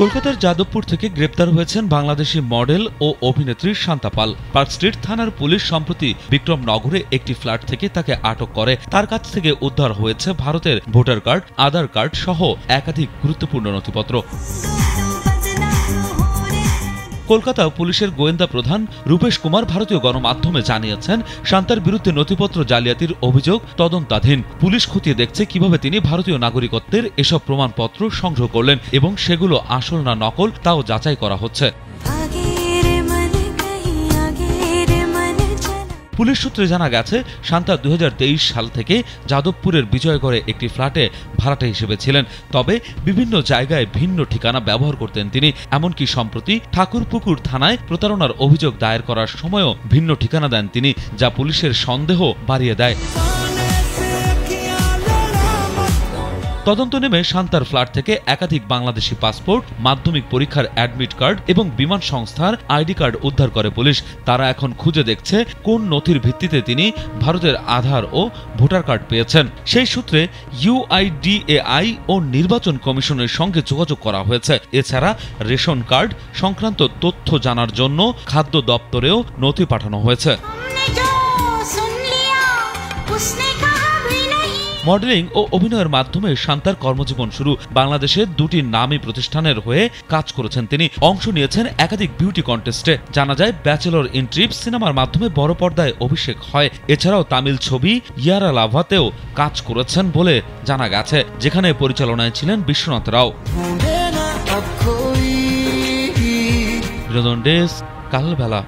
কলকাতার যাদবপুর থেকে গ্রেপ্তার হয়েছেন বাংলাদেশি মডেল ও অভিনেত্রী শান্তা পাল। পার্ক স্ট্রিট থানার পুলিশ সম্প্রতি বিক্রমনগরে একটি ফ্ল্যাট থেকে তাকে আটক করে। তার কাছ থেকে উদ্ধার হয়েছে ভারতের ভোটার কার্ড, আধার কার্ড সহ একাধিক গুরুত্বপূর্ণ নথিপত্র। কলকাতা পুলিশের গোয়েন্দা প্রধান রূপেশ কুমার ভারতীয় গণমাধ্যমে জানিয়েছেন, শান্তার বিরুদ্ধে নথিপত্র জালিয়াতির অভিযোগ তদন্তাধীন। পুলিশ খতিয়ে দেখছে কিভাবে তিনি ভারতীয় নাগরিকত্বের এসব প্রমাণপত্র সংগ্রহ করলেন এবং সেগুলো আসল না নকল তাও যাচাই করা হচ্ছে। পুলিশ সূত্রে জানা গেছে, শান্তা 2023 সাল থেকে যাদবপুরের বিজয়গড়ে একটি ফ্ল্যাটে ভাড়াটে হিসেবে ছিলেন। তবে বিভিন্ন জায়গায় ভিন্ন ঠিকানা ব্যবহার করতেন তিনি। এমনকি সম্প্রতি ঠাকুরপুকুর থানায় প্রতারণার অভিযোগ দায়ের করার সময়ও ভিন্ন ঠিকানা দেন তিনি, যা পুলিশের সন্দেহ বাড়িয়ে দেয়। তদন্ত নেমে শান্তার ফ্ল্যাট থেকে একাধিক বাংলাদেশি পাসপোর্ট, মাধ্যমিক পরীক্ষার অ্যাডমিট কার্ড এবং বিমান সংস্থার আইডি কার্ড উদ্ধার করে পুলিশ। তারা এখন খুঁজে দেখছে কোন নথির ভিত্তিতে তিনি ভারতের আধার ও ভোটার কার্ড পেয়েছেন। সেই সূত্রে UIDAI ও নির্বাচন কমিশনের সঙ্গে যোগাযোগ করা হয়েছে। এছাড়া রেশন কার্ড সংক্রান্ত তথ্য জানার জন্য খাদ্য দপ্তরেও নথি পাঠানো হয়েছে। মডেলিং ও অভিনয়ের মাধ্যমে শান্তার কর্মজীবন শুরু। বাংলাদেশের দুটি নামী প্রতিষ্ঠানের হয়ে কাজ করেছেন তিনি। অংশ নিয়েছেন একাধিক বিউটি কন্টেস্টে। জানা যায়, ব্যাচেলর ইন ট্রিপ সিনেমার মাধ্যমে বড় পর্দায় অভিষেক হয়। এছাড়াও তামিল ছবি ইয়ারা লাভাতেও কাজ করেছেন বলে জানা গেছে, যেখানে পরিচালনায় ছিলেন বিশ্বনাথ রাও। বিনোদন ডেস্ক, কালবেলা।